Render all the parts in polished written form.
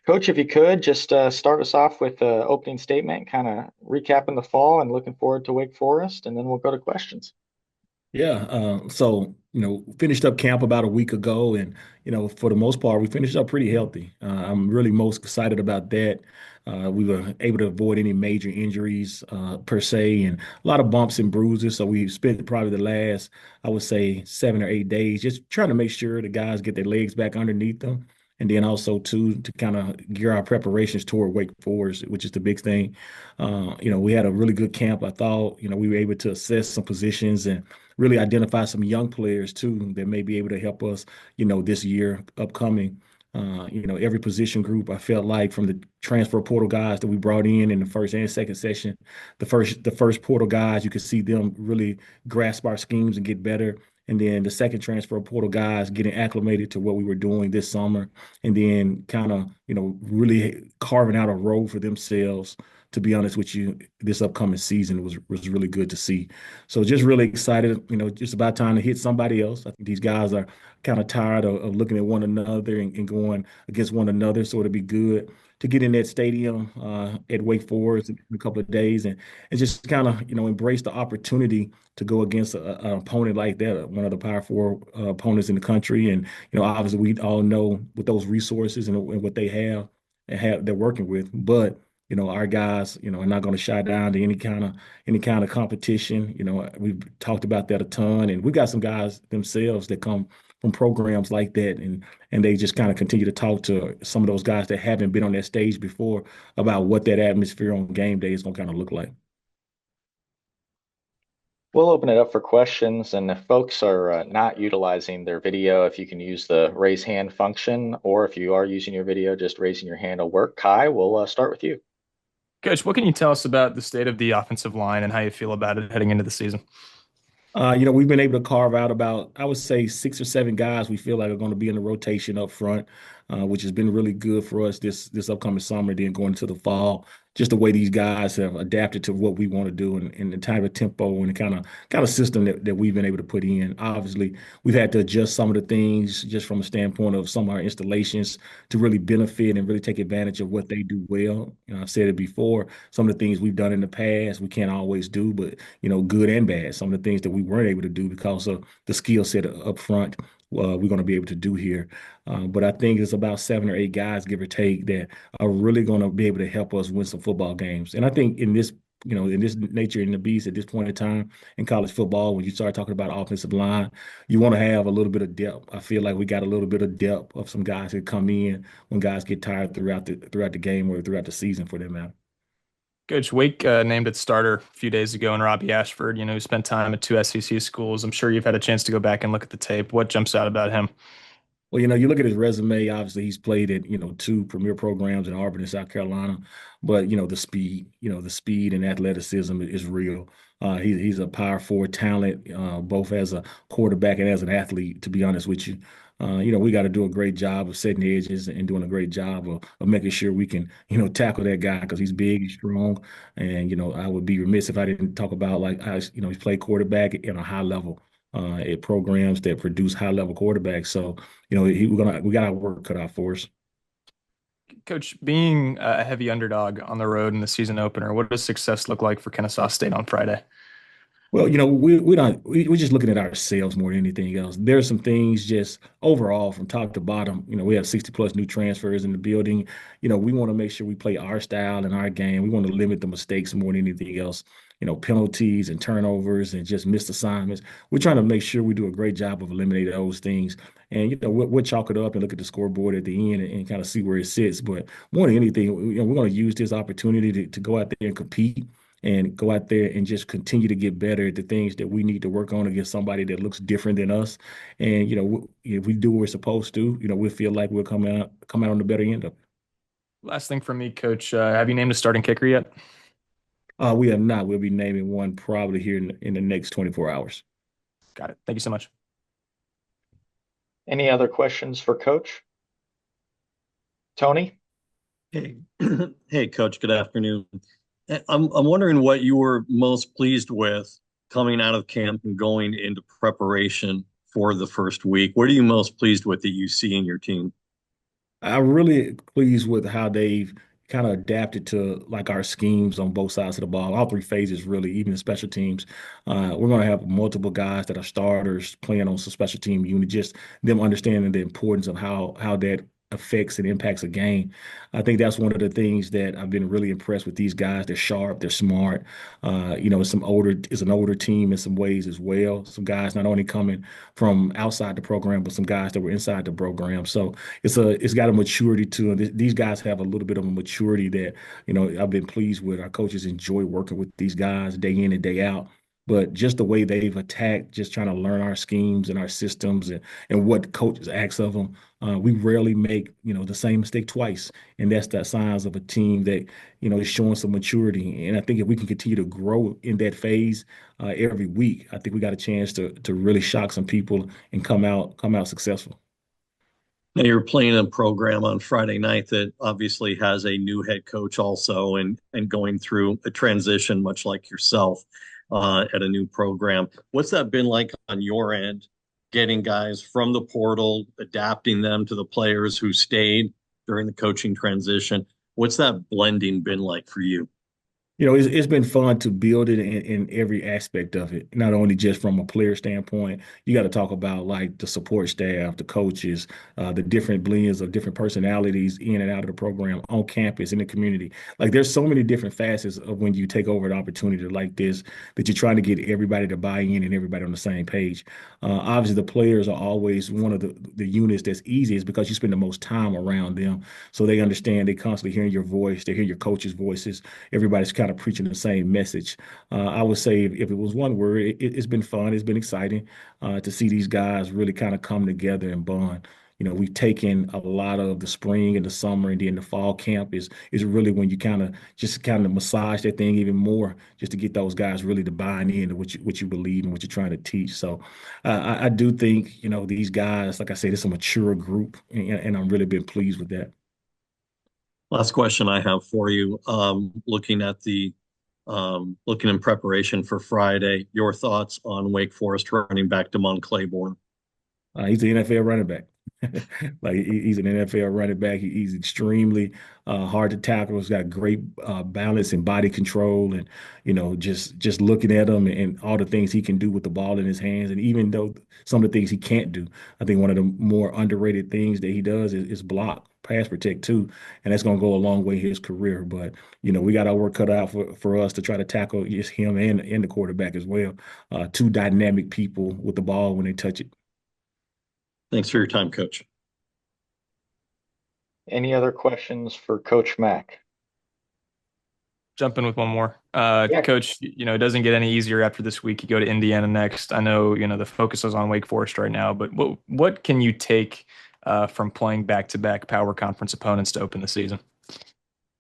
Coach, if you could just start us off with an opening statement, kind of recapping the fall and looking forward to Wake Forest, and then we'll go to questions. Yeah. Finished up camp about a week ago, and for the most part, we finished up pretty healthy. I'm really most excited about that. We were able to avoid any major injuries per se, and a lot of bumps and bruises. So we spent probably the last, I would say, 7 or 8 days just trying to make sure the guys get their legs back underneath them. And then also too to kind of gear our preparations toward Wake Forest, which is the big thing. We had a really good camp. I thought, we were able to assess some positions and really identify some young players too that may be able to help us, this year upcoming. Every position group, I felt like from the transfer portal guys that we brought in the first and second session, the first portal guys, you could see them really grasp our schemes and get better. And then the second transfer portal guys getting acclimated to what we were doing this summer, and then kind of, really carving out a role for themselves. To be honest with you, this upcoming season was really good to see. So just really excited, just about time to hit somebody else. I think these guys are kind of tired of looking at one another and going against one another. So it'll be good to get in that stadium at Wake Forest in a couple of days and just kind of, embrace the opportunity to go against an opponent like that, one of the Power Four opponents in the country. And, obviously we all know with those resources and what they have and have they're working with. But our guys, are not going to shy down to any kind of competition. We've talked about that a ton, and we've got some guys themselves that come from programs like that, and they just kind of continue to talk to some of those guys that haven't been on that stage before about what that atmosphere on game day is going to kind of look like. We'll open it up for questions, and if folks are not utilizing their video, if you can use the raise hand function, or if you are using your video, just raising your hand will work. Kai, we'll start with you. Coach, what can you tell us about the state of the offensive line and how you feel about it heading into the season? We've been able to carve out about, I would say, 6 or 7 guys we feel like are going to be in the rotation up front, which has been really good for us this upcoming summer, then going into the fall. Just the way these guys have adapted to what we want to do and the type of tempo and the kind of system that we've been able to put in. Obviously, we've had to adjust some of the things just from a standpoint of some of our installations to really benefit and really take advantage of what they do well. I've said it before, some of the things we've done in the past we can't always do, but good and bad. Some of the things that we weren't able to do because of the skill set up front, we're going to be able to do here. But I think it's about 7 or 8 guys, give or take, that are really going to be able to help us win some football games. And I think in this nature in the beast at this point in time in college football, when you start talking about offensive line, you want to have a little bit of depth. I feel like we got a little bit of depth of some guys that come in when guys get tired throughout the game or throughout the season for that matter. Coach, Wake named its starter a few days ago, and Robbie Ashford, who spent time at two SEC schools. I'm sure you've had a chance to go back and look at the tape. What jumps out about him? Well, you look at his resume, obviously he's played at, two premier programs in Auburn and South Carolina, but the speed and athleticism is real. He's a power forward talent, both as a quarterback and as an athlete, to be honest with you. We got to do a great job of setting the edges and doing a great job of making sure we can, tackle that guy because he's big, he's strong. And, I would be remiss if I didn't talk about like how, he's played quarterback at a high level at programs that produce high level quarterbacks. So, we got our work cut out for us. Coach, being a heavy underdog on the road in the season opener, what does success look like for Kennesaw State on Friday? Well, we're just looking at ourselves more than anything else. There's some things just overall from top to bottom. We have 60 plus new transfers in the building. We want to make sure we play our style and our game. We want to limit the mistakes more than anything else. Penalties and turnovers and just missed assignments. We're trying to make sure we do a great job of eliminating those things. And we'll chalk it up and look at the scoreboard at the end and kind of see where it sits. But more than anything, we're going to use this opportunity to go out there and compete and go out there and just continue to get better at the things that we need to work on against somebody that looks different than us. And if we do what we're supposed to, we feel like we'll come out on the better end of it. Last thing for me, Coach, have you named a starting kicker yet? We have not. We'll be naming one probably here in the next 24 hours. Got it. Thank you so much. Any other questions for Coach? Tony? Hey, hey, Coach. Good afternoon. I'm wondering what you were most pleased with coming out of camp and going into preparation for the first week. What are you most pleased with that you see in your team? I'm really pleased with how they've kind of adapted to like our schemes on both sides of the ball, all three phases, really, even the special teams. We're going to have multiple guys that are starters playing on some special team unit, just them understanding the importance of how that affects and impacts a game. I think that's one of the things that I've been really impressed with these guys. They're sharp, they're smart. It's an older team in some ways as well. Some guys not only coming from outside the program, but some guys that were inside the program. So it's got a maturity to it. These guys have a little bit of a maturity that I've been pleased with. Our coaches enjoy working with these guys day in and day out. But just the way they've attacked, just trying to learn our schemes and our systems and what coaches ask of them, we rarely make the same mistake twice, and that's the signs of a team that is showing some maturity. And I think if we can continue to grow in that phase every week, I think we got a chance to really shock some people and come out successful. Now you're playing a program on Friday night that obviously has a new head coach also and going through a transition much like yourself at a new program. What's that been like on your end, getting guys from the portal, adapting them to the players who stayed during the coaching transition? What's that blending been like for you? It's been fun to build it in every aspect of it, not only just from a player standpoint. You got to talk about like the support staff, the coaches, the different blends of different personalities in and out of the program on campus, in the community. Like there's so many different facets of when you take over an opportunity like this that you're trying to get everybody to buy in and everybody on the same page. Obviously, the players are always one of the units that's easiest because you spend the most time around them. So they understand, they constantly hearing your voice, they hear your coach's voices. Everybody's kind of preaching the same message. I would say if it was one word, it's been fun. It's been exciting to see these guys really kind of come together and bond. We've taken a lot of the spring and the summer, and then the fall camp is really when you kind of massage that thing even more, just to get those guys really to buy in what you believe and what you're trying to teach. So I do think these guys, like I said, it's a mature group, and I'm really been pleased with that. Last question I have for you, looking in preparation for Friday, your thoughts on Wake Forest running back Damon Claiborne? He's an NFL running back. Like he's an NFL running back. He's extremely hard to tackle. He's got great balance and body control, and just looking at him and all the things he can do with the ball in his hands, and even though some of the things he can't do, I think one of the more underrated things that he does is block, pass protect too, and that's going to go a long way in his career. But we got our work cut out for us to try to tackle just him and the quarterback as well. Two dynamic people with the ball when they touch it. Thanks for your time, Coach. Any other questions for Coach Mack? Jump in with one more. Yeah. Coach, it doesn't get any easier after this week. You go to Indiana next. I know, the focus is on Wake Forest right now, but what can you take from playing back-to-back power conference opponents to open the season?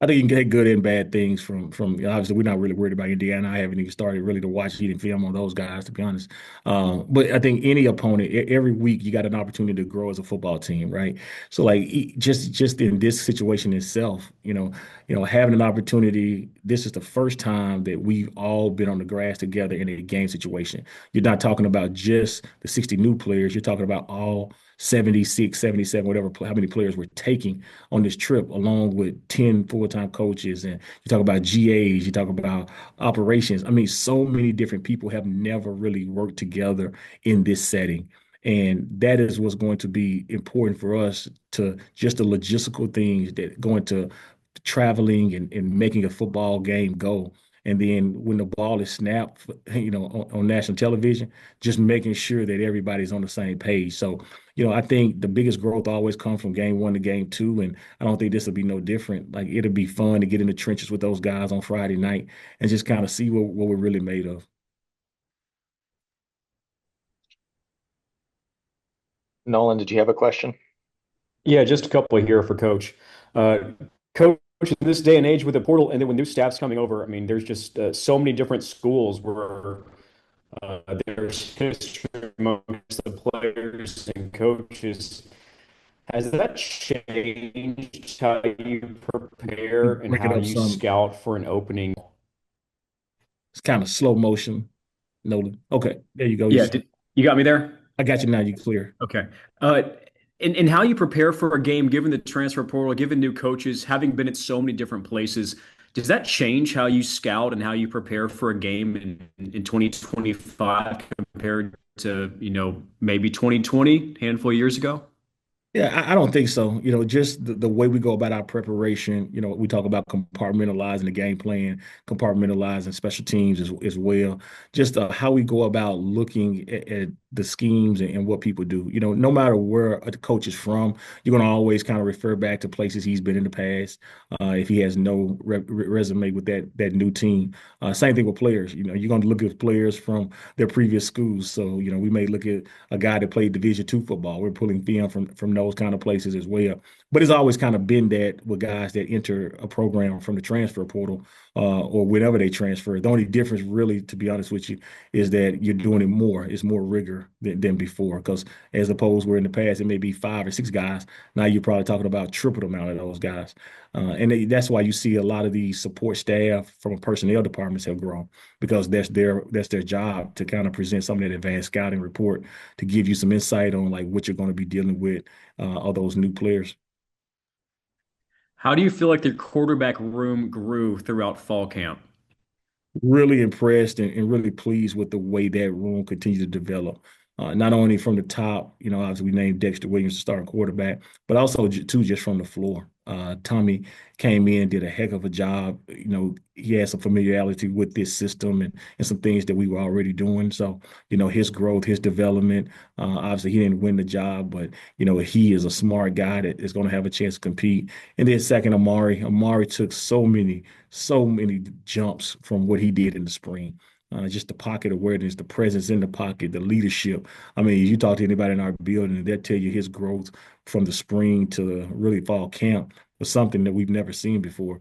I think you can get good and bad things from obviously we're not really worried about Indiana. I haven't even started really to watch even film on those guys, to be honest. But I think any opponent, every week you got an opportunity to grow as a football team, right? So like just in this situation itself, having an opportunity. This is the first time that we've all been on the grass together in a game situation. You're not talking about just the 60 new players. You're talking about all 76, 77, whatever, how many players we're taking on this trip, along with 10 full-time coaches. And you talk about GAs, you talk about operations. I mean, so many different people have never really worked together in this setting. And that is what's going to be important for us, to just the logistical things that go into traveling and making a football game go. And then when the ball is snapped, on national television, just making sure that everybody's on the same page. So, I think the biggest growth always comes from game one to game two. And I don't think this will be no different. Like it'll be fun to get in the trenches with those guys on Friday night and just kind of see what we're really made of. Nolan, did you have a question? Yeah, just a couple here for Coach. Uh, Coach, in this day and age with the portal, and then with new staffs coming over, I mean, there's just so many different schools where there's history amongst the players and coaches. Has that changed how you prepare and Break it how up you some. scout for an opening? It's kind of slow motion, Nolan. Okay, there you go. Yeah, you got me there? I got you now. You clear. Okay. Uh, and how you prepare for a game, given the transfer portal, given new coaches, having been at so many different places, does that change how you scout and how you prepare for a game in 2025 compared to, maybe 2020, handful of years ago? Yeah, I don't think so. Just the way we go about our preparation, we talk about compartmentalizing the game plan, compartmentalizing special teams as well. Just how we go about looking at the schemes and what people do. No matter where a coach is from, you're going to always kind of refer back to places he's been in the past. If he has no resume with that new team, same thing with players. You're going to look at players from their previous schools. So we may look at a guy that played Division II football. We're pulling film from those kind of places as well. But it's always kind of been that with guys that enter a program from the transfer portal or whenever they transfer. The only difference, really, to be honest with you, is that you're doing it more. It's more rigor than before. Because as opposed where in the past it may be 5 or 6 guys, now you're probably talking about triple the amount of those guys. That's why you see a lot of these support staff from personnel departments have grown because that's their job to kind of present some of that advanced scouting report to give you some insight on like what you're going to be dealing with all those new players. How do you feel like the quarterback room grew throughout fall camp? Really impressed and really pleased with the way that room continues to develop. Not only from the top, obviously we named Dexter Williams the starting quarterback, but also too just from the floor. Tommy came in, did a heck of a job. He had some familiarity with this system and some things that we were already doing. So, his growth, his development. Obviously, he didn't win the job, but he is a smart guy that is going to have a chance to compete. And then second, Amari. Amari took so many jumps from what he did in the spring. Just the pocket awareness, the presence in the pocket, the leadership. I mean, you talk to anybody in our building, they'll tell you his growth from the spring to really fall camp was something that we've never seen before.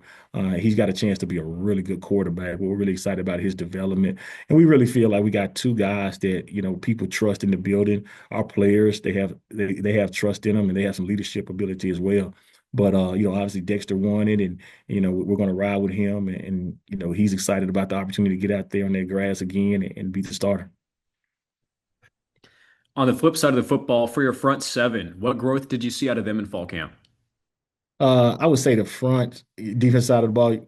He's got a chance to be a really good quarterback. We're really excited about his development, and we really feel like we got two guys that people trust in the building. Our players, they have trust in them, and they have some leadership ability as well. But obviously Dexter won it, and we're going to ride with him, and he's excited about the opportunity to get out there on that grass again and be the starter. On the flip side of the football, for your front seven, what growth did you see out of them in fall camp? I would say the front defense side of the ball.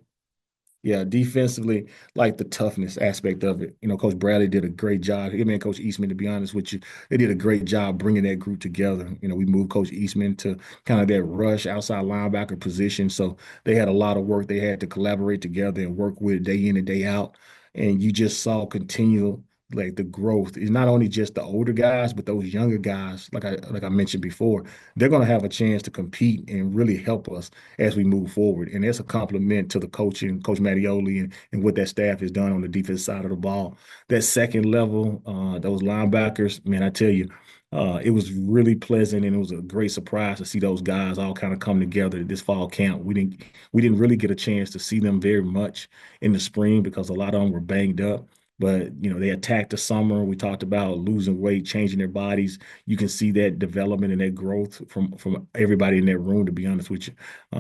Yeah, defensively, like the toughness aspect of it. Coach Bradley did a great job. Him and Coach Eastman, to be honest with you, they did a great job bringing that group together. We moved Coach Eastman to kind of that rush outside linebacker position. So they had a lot of work they had to collaborate together and work with day in and day out. And you just saw continual like the growth is not only just the older guys, but those younger guys, like I mentioned before, they're going to have a chance to compete and really help us as we move forward. And that's a compliment to the coaching, Coach Mattioli, and what that staff has done on the defense side of the ball. That second level, those linebackers, man, I tell you, it was really pleasant and it was a great surprise to see those guys all kind of come together this fall camp. We didn't really get a chance to see them very much in the spring because a lot of them were banged up. But they attacked the summer. We talked about losing weight, changing their bodies. You can see that development and that growth from everybody in that room. To be honest with you,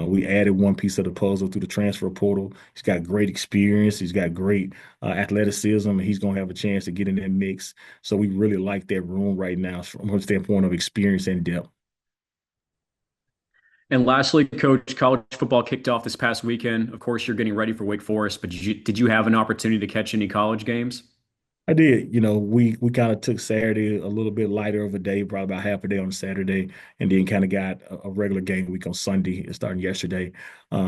we added one piece of the puzzle through the transfer portal. He's got great experience. He's got great athleticism, and he's going to have a chance to get in that mix. So we really like that room right now from a standpoint of experience and depth. And lastly, Coach, college football kicked off this past weekend. Of course, you're getting ready for Wake Forest, but did you have an opportunity to catch any college games? I did. We kind of took Saturday a little bit lighter of a day, probably about half a day on Saturday, and then kind of got a regular game week on Sunday, starting yesterday.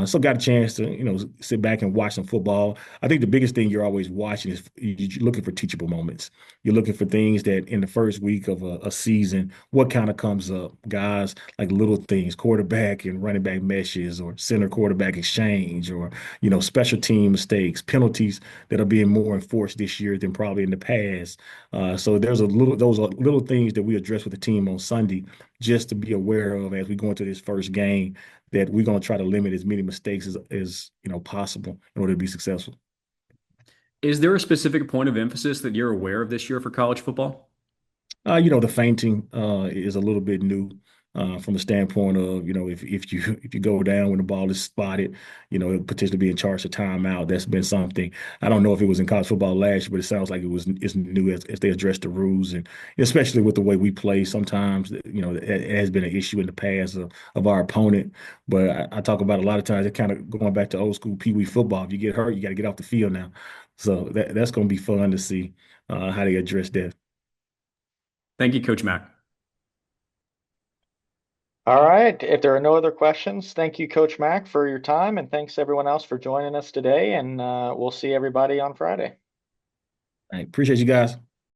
So got a chance to, sit back and watch some football. I think the biggest thing you're always watching is you're looking for teachable moments. You're looking for things that in the first week of a season, what kind of comes up, guys, like little things, quarterback and running back meshes, or center quarterback exchange, or special team mistakes, penalties that are being more enforced this year than probably in the past. So those are little things that we address with the team on Sunday, just to be aware of as we go into this first game, that we're going to try to limit as many mistakes as possible in order to be successful. Is there a specific point of emphasis that you're aware of this year for college football? The fainting is a little bit new. from a standpoint of, if you go down when the ball is spotted, potentially being charged a timeout. That's been something. I don't know if it was in college football last year, but it sounds like it's new as they address the rules, and especially with the way we play. Sometimes, it has been an issue in the past of our opponent. But I talk about a lot of times it kind of going back to old school Pee Wee football. If you get hurt, you got to get off the field now. So that's going to be fun to see how they address that. Thank you, Coach Mack. All right. If there are no other questions, thank you, Coach Mack, for your time, and thanks everyone else for joining us today. And we'll see everybody on Friday. All right, appreciate you guys.